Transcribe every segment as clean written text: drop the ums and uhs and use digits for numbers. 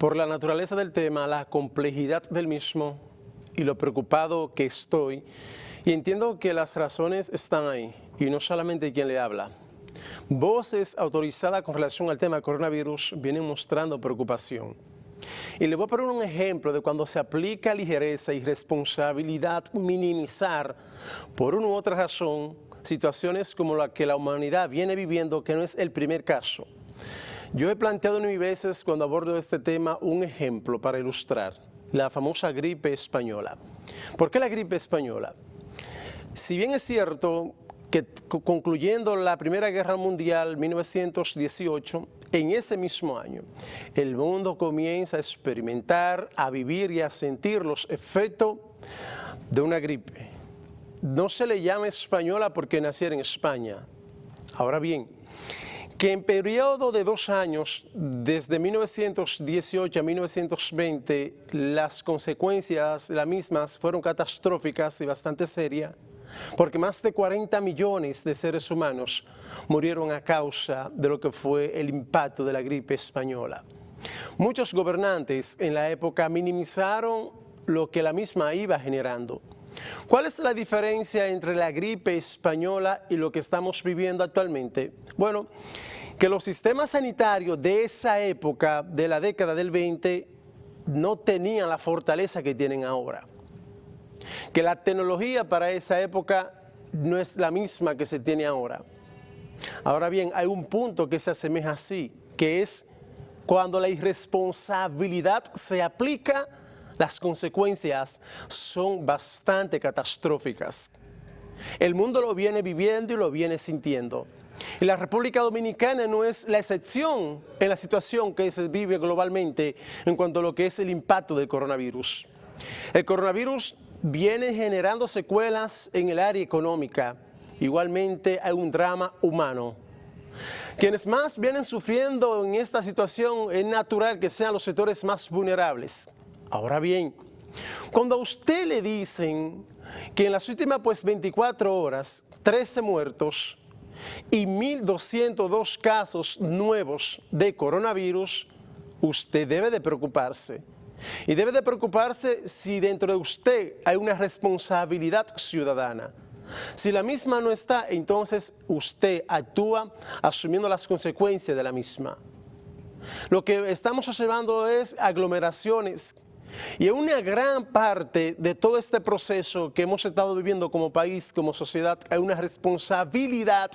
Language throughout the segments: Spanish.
Por la naturaleza del tema, la complejidad del mismo y lo preocupado que estoy, y entiendo que las razones están ahí, y no solamente quien le habla. Voces autorizadas con relación al tema coronavirus vienen mostrando preocupación. Y le voy a poner un ejemplo de cuando se aplica ligereza y responsabilidad, minimizar, por una u otra razón, situaciones como la que la humanidad viene viviendo, que no es el primer caso. Yo he planteado mil veces cuando abordo este tema un ejemplo para ilustrar, la famosa gripe española. ¿Por qué la gripe española? Si bien es cierto que concluyendo la Primera Guerra Mundial, 1918, en ese mismo año, el mundo comienza a experimentar, a vivir y a sentir los efectos de una gripe. No se le llama española porque naciera en España. Ahora bien, que en periodo de 2 años, desde 1918 a 1920, las consecuencias, las mismas, fueron catastróficas y bastante serias, porque más de 40 millones de seres humanos murieron a causa de lo que fue el impacto de la gripe española. Muchos gobernantes en la época minimizaron lo que la misma iba generando. ¿Cuál es la diferencia entre la gripe española y lo que estamos viviendo actualmente? Bueno, que los sistemas sanitarios de esa época, de la década del 20, no tenían la fortaleza que tienen ahora. Que la tecnología para esa época no es la misma que se tiene ahora. Ahora bien, hay un punto que se asemeja así, que es cuando la irresponsabilidad se aplica, las consecuencias son bastante catastróficas. El mundo lo viene viviendo y lo viene sintiendo. Y la República Dominicana no es la excepción en la situación que se vive globalmente en cuanto a lo que es el impacto del coronavirus. El coronavirus viene generando secuelas en el área económica. Igualmente hay un drama humano. Quienes más vienen sufriendo en esta situación es natural que sean los sectores más vulnerables. Ahora bien, cuando a usted le dicen que en las últimas 24 horas, 13 muertos y 1.202 casos nuevos de coronavirus, usted debe de preocuparse. Y debe de preocuparse si dentro de usted hay una responsabilidad ciudadana. Si la misma no está, entonces usted actúa asumiendo las consecuencias de la misma. Lo que estamos observando es aglomeraciones. Y en una gran parte de todo este proceso que hemos estado viviendo como país, como sociedad, hay una responsabilidad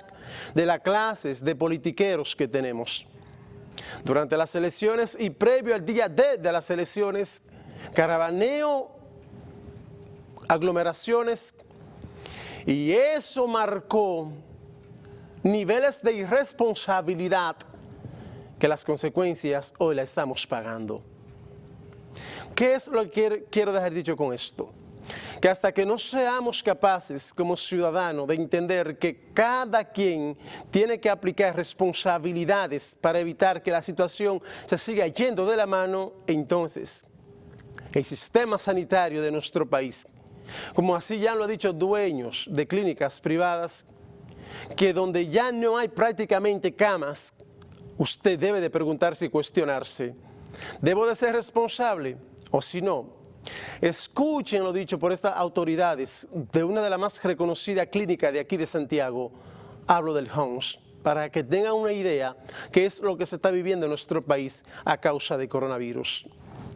de las clases de politiqueros que tenemos. Durante las elecciones y previo al día D de las elecciones, caravaneo, aglomeraciones, y eso marcó niveles de irresponsabilidad que las consecuencias hoy las estamos pagando. ¿Qué es lo que quiero dejar dicho con esto? Que hasta que no seamos capaces como ciudadanos de entender que cada quien tiene que aplicar responsabilidades para evitar que la situación se siga yendo de la mano, entonces el sistema sanitario de nuestro país, como así ya lo han dicho dueños de clínicas privadas, que donde ya no hay prácticamente camas, usted debe de preguntarse y cuestionarse, ¿debo de ser responsable? O si no, escuchen lo dicho por estas autoridades de una de las más reconocidas clínicas de aquí de Santiago, hablo del HOMS, para que tengan una idea qué es lo que se está viviendo en nuestro país a causa de coronavirus.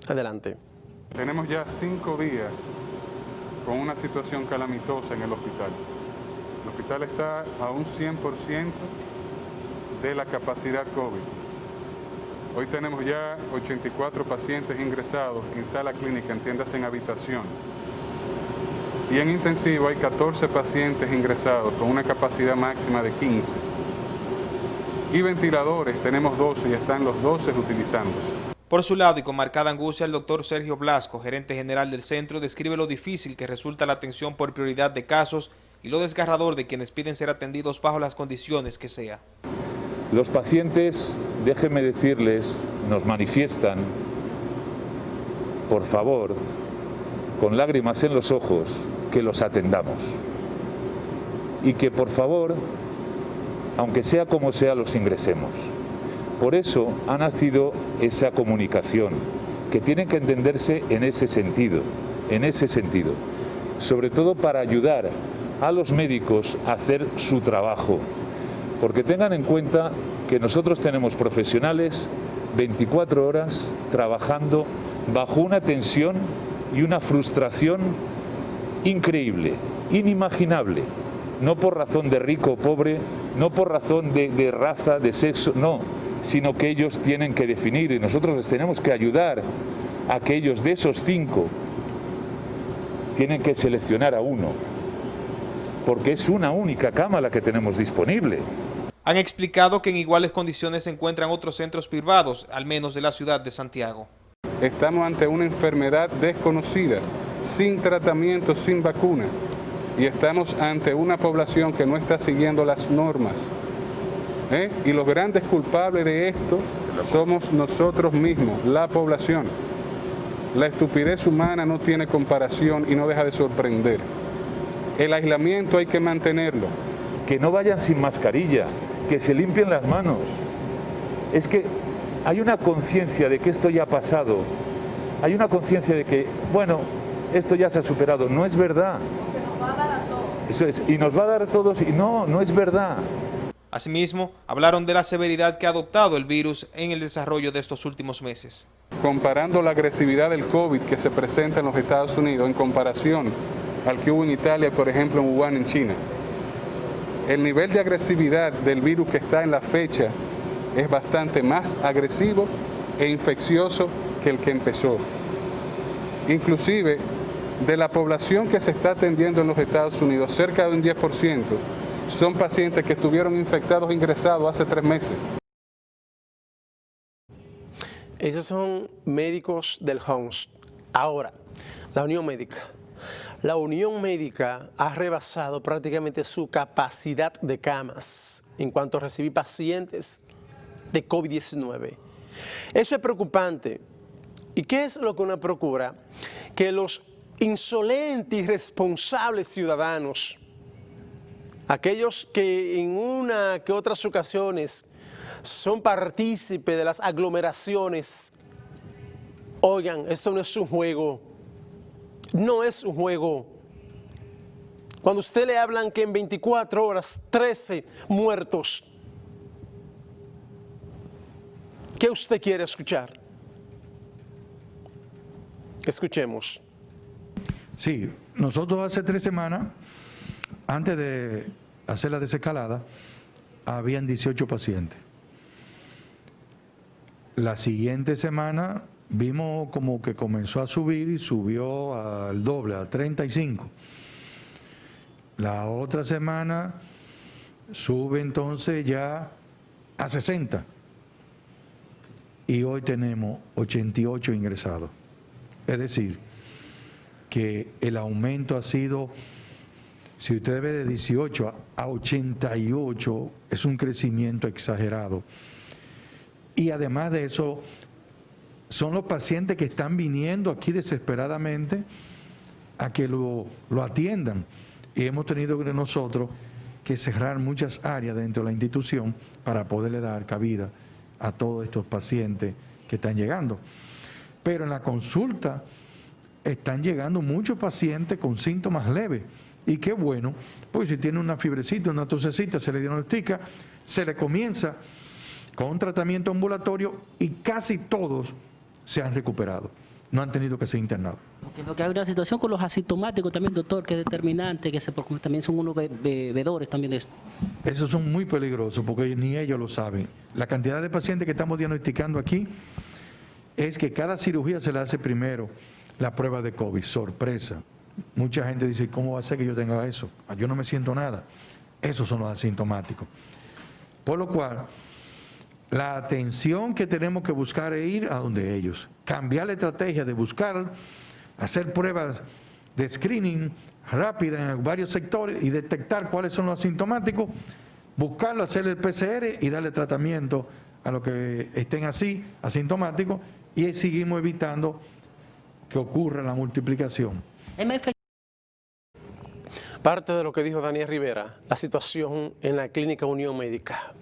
Adelante. Tenemos ya 5 días con una situación calamitosa en el hospital. El hospital está a un 100% de la capacidad COVID. Hoy tenemos ya 84 pacientes ingresados en sala clínica, entiéndase en habitación. Y en intensivo hay 14 pacientes ingresados con una capacidad máxima de 15. Y ventiladores tenemos 12 y están los 12 utilizándose. Por su lado y con marcada angustia, el doctor Sergio Blasco, gerente general del centro, describe lo difícil que resulta la atención por prioridad de casos y lo desgarrador de quienes piden ser atendidos bajo las condiciones que sea. Los pacientes, déjenme decirles, nos manifiestan, por favor, con lágrimas en los ojos, que los atendamos. Y que por favor, aunque sea como sea, los ingresemos. Por eso ha nacido esa comunicación que tienen que entenderse en ese sentido, sobre todo para ayudar a los médicos a hacer su trabajo, porque tengan en cuenta que nosotros tenemos profesionales 24 horas trabajando bajo una tensión y una frustración increíble, inimaginable, no por razón de rico o pobre, no por razón de raza, de sexo, no, sino que ellos tienen que definir y nosotros les tenemos que ayudar a que ellos de esos 5 tienen que seleccionar a uno, porque es una única cama la que tenemos disponible. Han explicado que en iguales condiciones se encuentran otros centros privados, al menos de la ciudad de Santiago. Estamos ante una enfermedad desconocida, sin tratamiento, sin vacuna, y estamos ante una población que no está siguiendo las normas. Y los grandes culpables de esto somos nosotros mismos, la población. La estupidez humana no tiene comparación y no deja de sorprender. El aislamiento hay que mantenerlo. Que no vayan sin mascarilla, que se limpien las manos. Es que hay una conciencia de que esto ya ha pasado, hay una conciencia de que, bueno, esto ya se ha superado. No es verdad. Que nos va a dar a todos. Eso es, y nos va a dar a todos, y no es verdad. Asimismo, hablaron de la severidad que ha adoptado el virus en el desarrollo de estos últimos meses. Comparando la agresividad del COVID que se presenta en los Estados Unidos en comparación al que hubo en Italia, por ejemplo, en Wuhan, en China. El nivel de agresividad del virus que está en la fecha es bastante más agresivo e infeccioso que el que empezó. Inclusive, de la población que se está atendiendo en los Estados Unidos, cerca de un 10% son pacientes que estuvieron infectados e ingresados hace 3 meses. Esos son médicos del HOMS. Ahora, la Unión Médica. La Unión Médica ha rebasado prácticamente su capacidad de camas en cuanto a recibir pacientes de COVID-19. Eso es preocupante. ¿Y qué es lo que uno procura? Que los insolentes y irresponsables ciudadanos, aquellos que en una que otras ocasiones son partícipes de las aglomeraciones, oigan, esto no es un juego. No es un juego. Cuando usted le hablan que en 24 horas, 13 muertos, ¿qué usted quiere escuchar? Escuchemos. Sí, nosotros hace 3 semanas, antes de hacer la desescalada, habían 18 pacientes. La siguiente semana vimos como que comenzó a subir y subió al doble, a 35. La otra semana sube entonces ya a 60. Y hoy tenemos 88 ingresados. Es decir, que el aumento ha sido, si usted ve de 18 a 88, es un crecimiento exagerado. Y además de eso, son los pacientes que están viniendo aquí desesperadamente a que lo atiendan. Y hemos tenido nosotros que cerrar muchas áreas dentro de la institución para poderle dar cabida a todos estos pacientes que están llegando. Pero en la consulta están llegando muchos pacientes con síntomas leves. Y qué bueno, pues si tiene una fibrecita, una tosecita, se le diagnostica, se le comienza con un tratamiento ambulatorio y casi todos se han recuperado, no han tenido que ser internados. Porque hay una situación con los asintomáticos también, doctor, que es determinante, porque también son unos bebedores también de esto. Esos son muy peligrosos porque ni ellos lo saben. La cantidad de pacientes que estamos diagnosticando aquí es que cada cirugía se le hace primero la prueba de COVID, sorpresa. Mucha gente dice, ¿cómo va a ser que yo tenga eso? Yo no me siento nada. Esos son los asintomáticos. Por lo cual, la atención que tenemos que buscar es ir a donde ellos. Cambiar la estrategia de buscar, hacer pruebas de screening rápida en varios sectores y detectar cuáles son los asintomáticos, buscarlo, hacer el PCR y darle tratamiento a los que estén así, asintomáticos, y ahí seguimos evitando que ocurra la multiplicación. Parte de lo que dijo Daniel Rivera, la situación en la Clínica Unión Médica.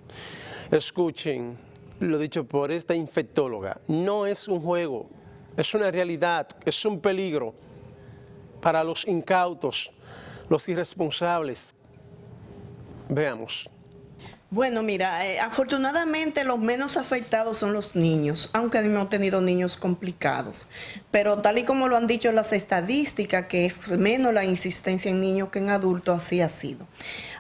Escuchen lo dicho por esta infectóloga, no es un juego, es una realidad, es un peligro para los incautos, los irresponsables. Veamos. Bueno, mira, afortunadamente los menos afectados son los niños, aunque hemos tenido niños complicados. Pero tal y como lo han dicho las estadísticas, que es menos la incidencia en niños que en adultos, así ha sido.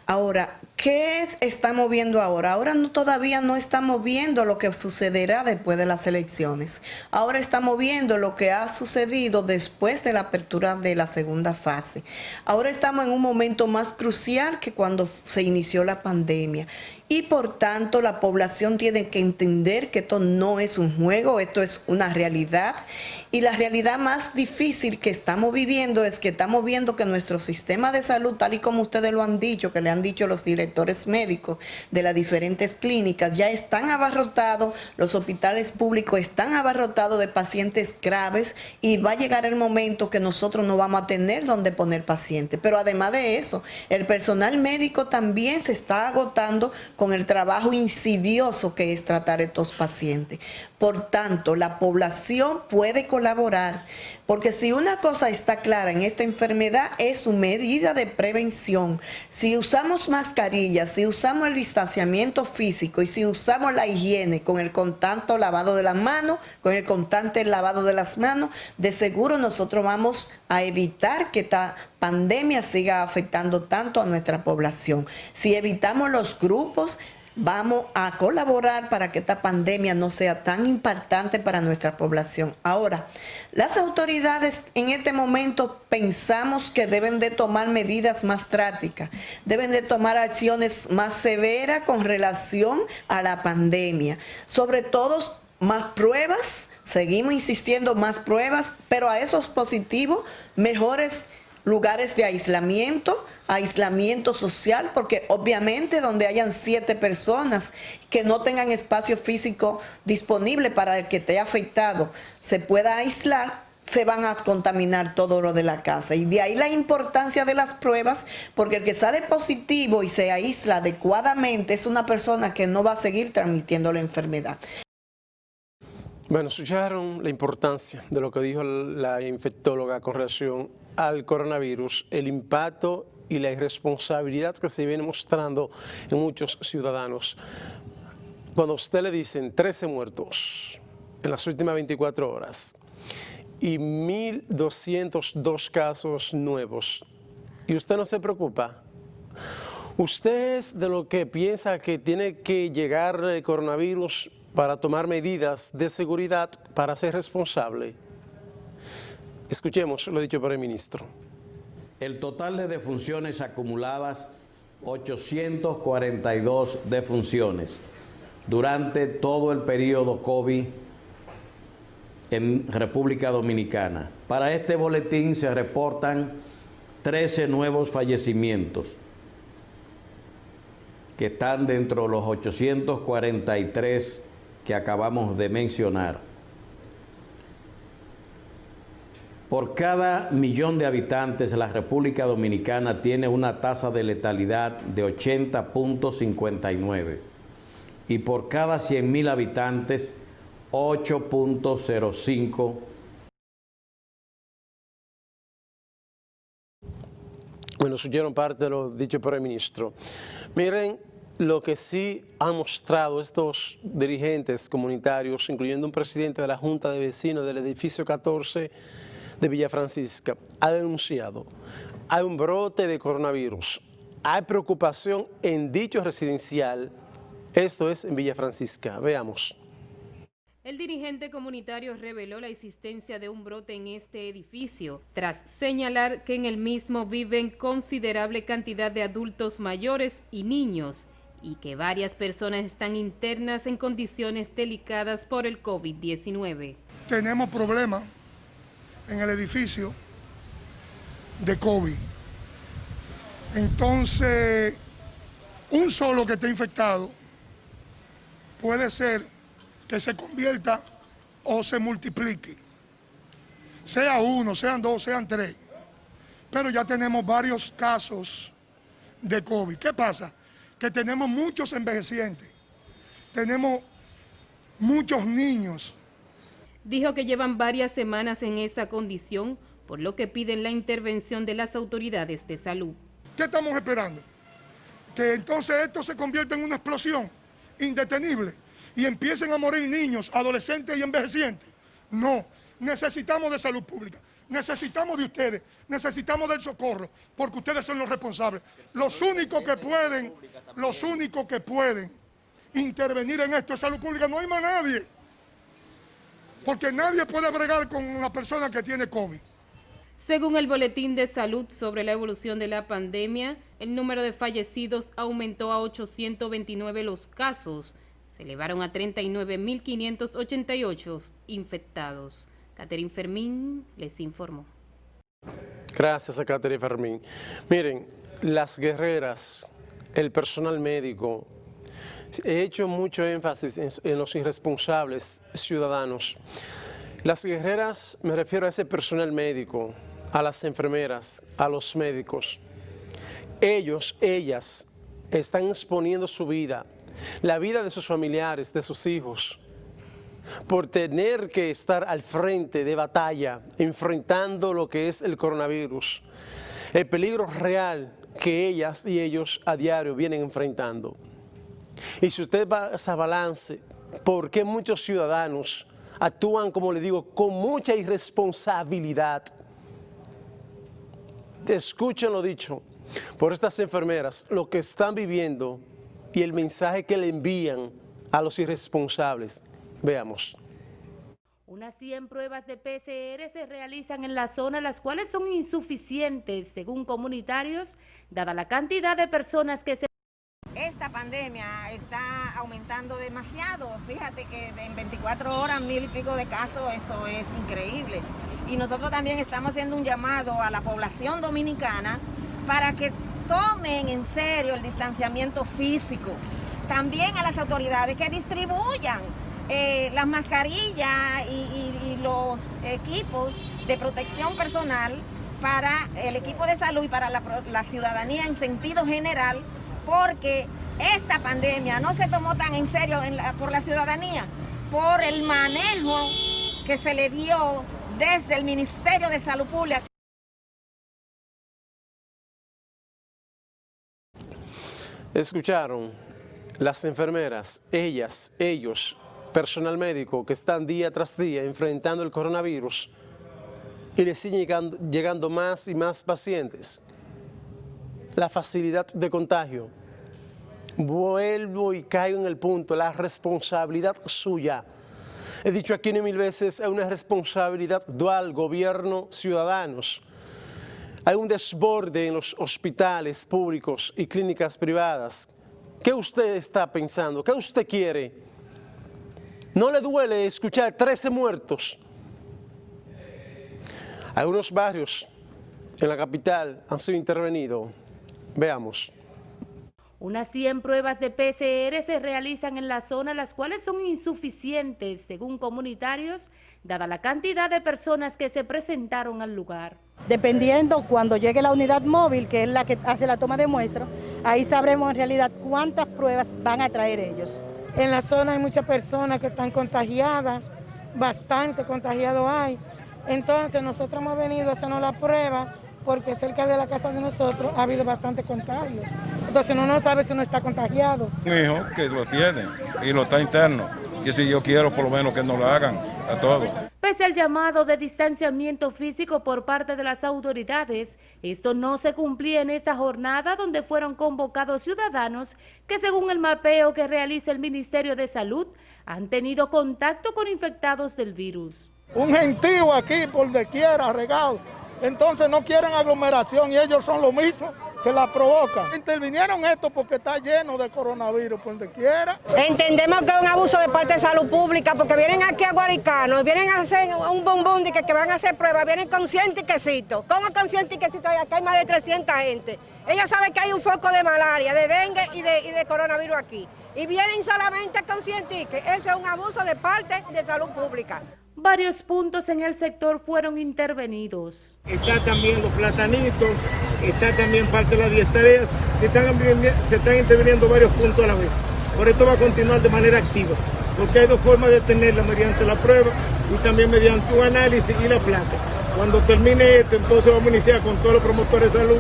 Ahora, ¿qué estamos viendo ahora? Ahora todavía no estamos viendo lo que sucederá después de las elecciones. Ahora estamos viendo lo que ha sucedido después de la apertura de la segunda fase. Ahora estamos en un momento más crucial que cuando se inició la pandemia. Y por tanto la población tiene que entender que esto no es un juego, esto es una realidad. Y la realidad más difícil que estamos viviendo es que estamos viendo que nuestro sistema de salud, tal y como ustedes lo han dicho, que le han dicho los directores médicos de las diferentes clínicas, ya están abarrotados, los hospitales públicos están abarrotados de pacientes graves y va a llegar el momento que nosotros no vamos a tener donde poner pacientes. Pero además de eso, el personal médico también se está agotando con el trabajo insidioso que es tratar a estos pacientes. Por tanto, la población puede colaborar, porque si una cosa está clara en esta enfermedad es su medida de prevención. Si usamos mascarillas, si usamos el distanciamiento físico y si usamos la higiene con el constante lavado de las manos, con el constante lavado de las manos, de seguro nosotros vamos a evitar que esta pandemia siga afectando tanto a nuestra población. Si evitamos los grupos, vamos a colaborar para que esta pandemia no sea tan impactante para nuestra población. Ahora, las autoridades en este momento pensamos que deben de tomar medidas más drásticas, deben de tomar acciones más severas con relación a la pandemia. Sobre todo, más pruebas, seguimos insistiendo, más pruebas, pero a esos positivos, mejores lugares de aislamiento social, porque obviamente donde hayan 7 personas que no tengan espacio físico disponible para el que esté afectado, se pueda aislar, se van a contaminar todo lo de la casa. Y de ahí la importancia de las pruebas, porque el que sale positivo y se aísla adecuadamente es una persona que no va a seguir transmitiendo la enfermedad. Bueno, escucharon la importancia de lo que dijo la infectóloga con relación al coronavirus, el impacto y la irresponsabilidad que se viene mostrando en muchos ciudadanos. Cuando a usted le dicen 13 muertos en las últimas 24 horas y 1.202 casos nuevos, y usted no se preocupa, usted es de lo que piensa que tiene que llegar el coronavirus para tomar medidas de seguridad para ser responsable. Escuchemos lo dicho por el ministro. El total de defunciones acumuladas, 842 defunciones durante todo el periodo COVID en República Dominicana. Para este boletín se reportan 13 nuevos fallecimientos que están dentro de los 843 que acabamos de mencionar. Por cada millón de habitantes, la República Dominicana tiene una tasa de letalidad de 80.59 y por cada 100.000 habitantes, 8.05. Bueno, sugeieron parte de lo dicho por el ministro. Miren, lo que sí han mostrado estos dirigentes comunitarios, incluyendo un presidente de la Junta de Vecinos del edificio 14 de Villa Francisca, ha denunciado, hay un brote de coronavirus, hay preocupación en dicho residencial, esto es en Villa Francisca. Veamos. El dirigente comunitario reveló la existencia de un brote en este edificio, tras señalar que en el mismo viven considerable cantidad de adultos mayores y niños, y que varias personas están internas en condiciones delicadas por el COVID-19. Tenemos problemas en el edificio de COVID. Entonces, un solo que esté infectado puede ser que se convierta o se multiplique. Sea uno, sean dos, sean tres. Pero ya tenemos varios casos de COVID. ¿Qué pasa? Que tenemos muchos envejecientes, tenemos muchos niños. Dijo que llevan varias semanas en esa condición, por lo que piden la intervención de las autoridades de salud. ¿Qué estamos esperando? Que entonces esto se convierta en una explosión indetenible y empiecen a morir niños, adolescentes y envejecientes. No, necesitamos de salud pública, necesitamos de ustedes, necesitamos del socorro, porque ustedes son los responsables. Los únicos que pueden intervenir en esto es salud pública, no hay más nadie. Porque nadie puede bregar con una persona que tiene COVID. Según el Boletín de Salud sobre la evolución de la pandemia, el número de fallecidos aumentó a 829 los casos. Se elevaron a 39.588 infectados. Catherine Fermín les informó. Gracias a Catherine Fermín. Miren, las guerreras, el personal médico, he hecho mucho énfasis en los irresponsables ciudadanos. Las guerreras, me refiero a ese personal médico, a las enfermeras, a los médicos. Ellos, ellas, están exponiendo su vida, la vida de sus familiares, de sus hijos, por tener que estar al frente de batalla, enfrentando lo que es el coronavirus, el peligro real que ellas y ellos a diario vienen enfrentando. Y si usted va a ese balance, ¿por qué muchos ciudadanos actúan, como le digo, con mucha irresponsabilidad? Escuchen lo dicho por estas enfermeras, lo que están viviendo y el mensaje que le envían a los irresponsables. Veamos. Unas 100 pruebas de PCR se realizan en la zona, las cuales son insuficientes, según comunitarios, dada la cantidad de personas que se... Esta pandemia está aumentando demasiado. Fíjate que en 24 horas 1000 y pico de casos, eso es increíble. Y nosotros también estamos haciendo un llamado a la población dominicana para que tomen en serio el distanciamiento físico. También a las autoridades que distribuyan las mascarillas y los equipos de protección personal para el equipo de salud y para la ciudadanía en sentido general, porque esta pandemia no se tomó tan en serio por la ciudadanía, por el manejo que se le dio desde el Ministerio de Salud Pública. Escucharon las enfermeras, ellas, ellos, personal médico que están día tras día enfrentando el coronavirus y le siguen llegando más y más pacientes. La facilidad de contagio. Vuelvo y caigo en el punto, la responsabilidad suya. He dicho aquí 1000 veces, hay una responsabilidad dual, gobierno, ciudadanos. Hay un desborde en los hospitales públicos y clínicas privadas. ¿Qué usted está pensando? ¿Qué usted quiere? ¿No le duele escuchar 13 muertos? Algunos barrios en la capital han sido intervenidos. Veamos. Unas 100 pruebas de PCR se realizan en la zona, las cuales son insuficientes, según comunitarios, dada la cantidad de personas que se presentaron al lugar. Dependiendo cuando llegue la unidad móvil, que es la que hace la toma de muestra, ahí sabremos en realidad cuántas pruebas van a traer ellos. En la zona hay muchas personas que están contagiadas, bastante contagiados hay. Entonces nosotros hemos venido a hacernos la prueba porque cerca de la casa de nosotros ha habido bastante contagio. Entonces uno no sabe si uno está contagiado. Un hijo que lo tiene y lo está interno, que si yo quiero por lo menos que nos lo hagan a todos. Pese al llamado de distanciamiento físico por parte de las autoridades, esto no se cumplía en esta jornada donde fueron convocados ciudadanos que, según el mapeo que realiza el Ministerio de Salud, han tenido contacto con infectados del virus. Un gentío aquí por doquiera regado, entonces no quieren aglomeración y ellos son lo mismo que la provocan. Intervinieron esto porque está lleno de coronavirus por donde quiera. Entendemos que es un abuso de parte de salud pública porque vienen aquí a Guaricano, vienen a hacer un bombón de que van a hacer pruebas, vienen con cientiquecitos. ¿Cómo con cientiquecitos? Acá hay más de 300 gente. Ellos saben que hay un foco de malaria, de dengue y de coronavirus aquí. Y vienen solamente con cientiques. Eso es un abuso de parte de salud pública. Varios puntos en el sector fueron intervenidos. Está también los platanitos, está también parte de las 10 tareas, se están interviniendo varios puntos a la vez. Por esto va a continuar de manera activa. porque hay dos formas de tenerla, mediante la prueba y también mediante un análisis y la placa. Cuando termine esto, entonces vamos a iniciar con todos los promotores de salud,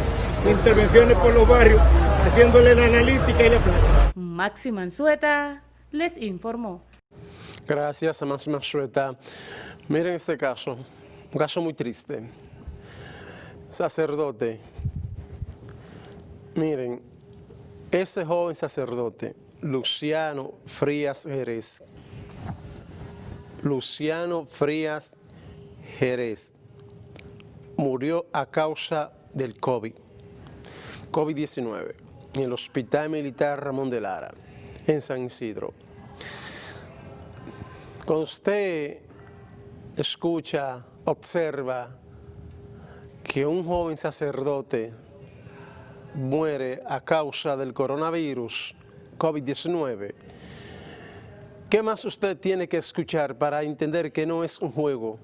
intervenciones por los barrios, haciéndole la analítica y la placa. Máxima Anzueta les informó. Gracias a Máxima Anzueta. Miren este caso, un caso muy triste. Sacerdote. Miren, ese joven sacerdote, Luciano Frías Jerez. Luciano Frías Jerez murió a causa del COVID-19 en el Hospital Militar Ramón de Lara, en San Isidro. Cuando usted escucha, observa que un joven sacerdote muere a causa del coronavirus, COVID-19, ¿qué más usted tiene que escuchar para entender que no es un juego?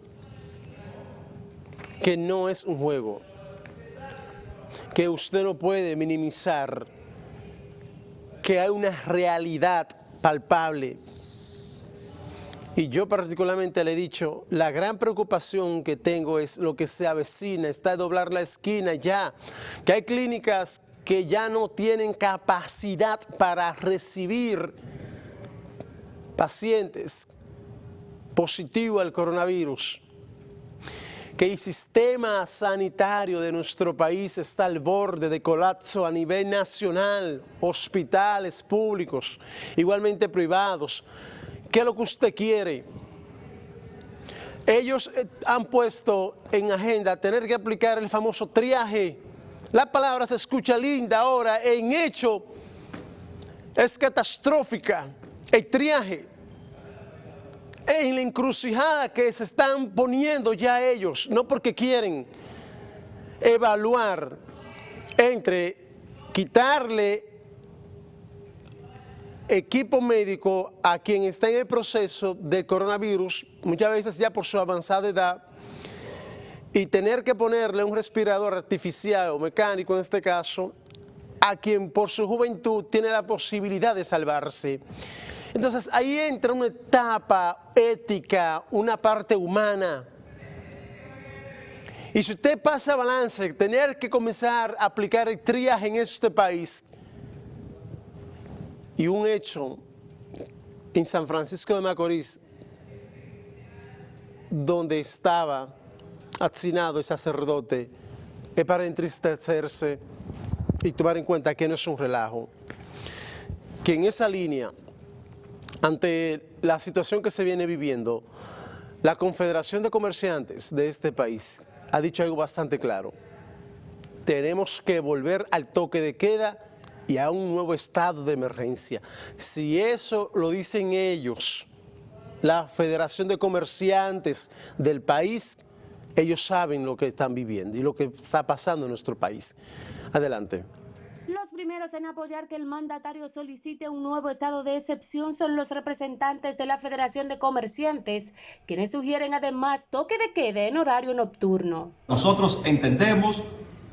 Que no es un juego. Que usted no puede minimizar que hay una realidad palpable. Y yo particularmente le he dicho, la gran preocupación que tengo es lo que se avecina, está de doblar la esquina ya, que hay clínicas que ya no tienen capacidad para recibir pacientes positivos al coronavirus, que el sistema sanitario de nuestro país está al borde de colapso a nivel nacional, hospitales públicos, igualmente privados. ¿Qué es lo que usted quiere? Ellos han puesto en agenda tener que aplicar el famoso triaje. La palabra se escucha linda ahora, en hecho es catastrófica. El triaje, en la encrucijada que se están poniendo ya ellos, no porque quieren evaluar entre quitarle equipo médico a quien está en el proceso del coronavirus, muchas veces ya por su avanzada edad, y tener que ponerle un respirador artificial o mecánico en este caso, a quien por su juventud tiene la posibilidad de salvarse. Entonces ahí entra una etapa ética, una parte humana. Y si usted pasa balance, tener que comenzar a aplicar el triaje en este país, y un hecho en San Francisco de Macorís, donde estaba asesinado el sacerdote, es para entristecerse y tomar en cuenta que no es un relajo. Que en esa línea, ante la situación que se viene viviendo, la Confederación de Comerciantes de este país ha dicho algo bastante claro. Tenemos que volver al toque de queda y a un nuevo estado de emergencia. Si eso lo dicen ellos, la Federación de Comerciantes del país, ellos saben lo que están viviendo y lo que está pasando en nuestro país. Adelante. Los primeros en apoyar que el mandatario solicite un nuevo estado de excepción son los representantes de la Federación de Comerciantes, quienes sugieren además toque de queda en horario nocturno. Nosotros entendemos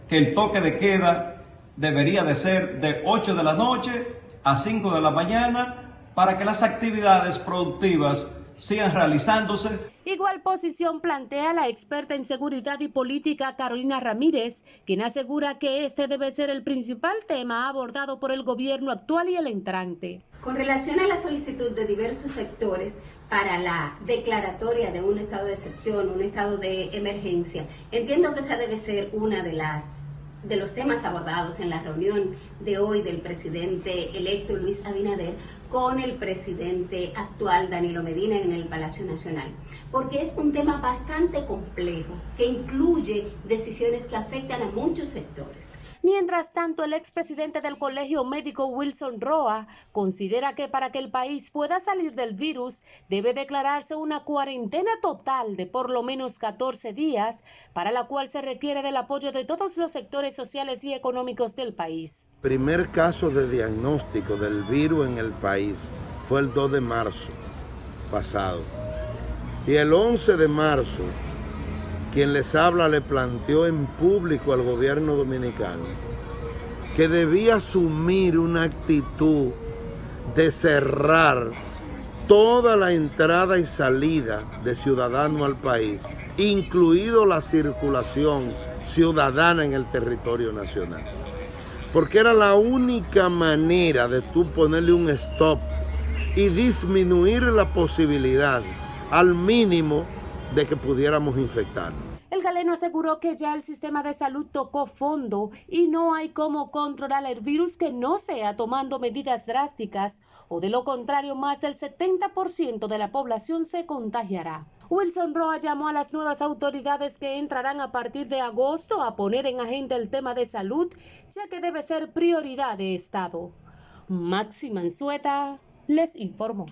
que el toque de queda debería de ser de 8 de la noche a 5 de la mañana para que las actividades productivas sigan realizándose. Igual posición plantea la experta en seguridad y política Carolina Ramírez, quien asegura que este debe ser el principal tema abordado por el gobierno actual y el entrante. Con relación a la solicitud de diversos sectores para la declaratoria de un estado de excepción, un estado de emergencia, entiendo que esa debe ser una de los temas abordados en la reunión de hoy del presidente electo Luis Abinader con el presidente actual Danilo Medina en el Palacio Nacional, porque es un tema bastante complejo que incluye decisiones que afectan a muchos sectores. Mientras tanto, el expresidente del Colegio Médico Wilson Roa considera que para que el país pueda salir del virus debe declararse una cuarentena total de por lo menos 14 días, para la cual se requiere del apoyo de todos los sectores sociales y económicos del país. Primer caso de diagnóstico del virus en el país fue el 2 de marzo pasado. Y el 11 de marzo, quien les habla le planteó en público al gobierno dominicano que debía asumir una actitud de cerrar toda la entrada y salida de ciudadanos al país, incluido la circulación ciudadana en el territorio nacional. Porque era la única manera de tú ponerle un stop y disminuir la posibilidad al mínimo de que pudiéramos infectarnos. El galeno aseguró que ya el sistema de salud tocó fondo y no hay cómo controlar el virus que no sea tomando medidas drásticas, o de lo contrario más del 70% de la población se contagiará. Wilson Roa llamó a las nuevas autoridades que entrarán a partir de agosto a poner en agenda el tema de salud, ya que debe ser prioridad de Estado. Máxima Anzueta les informó.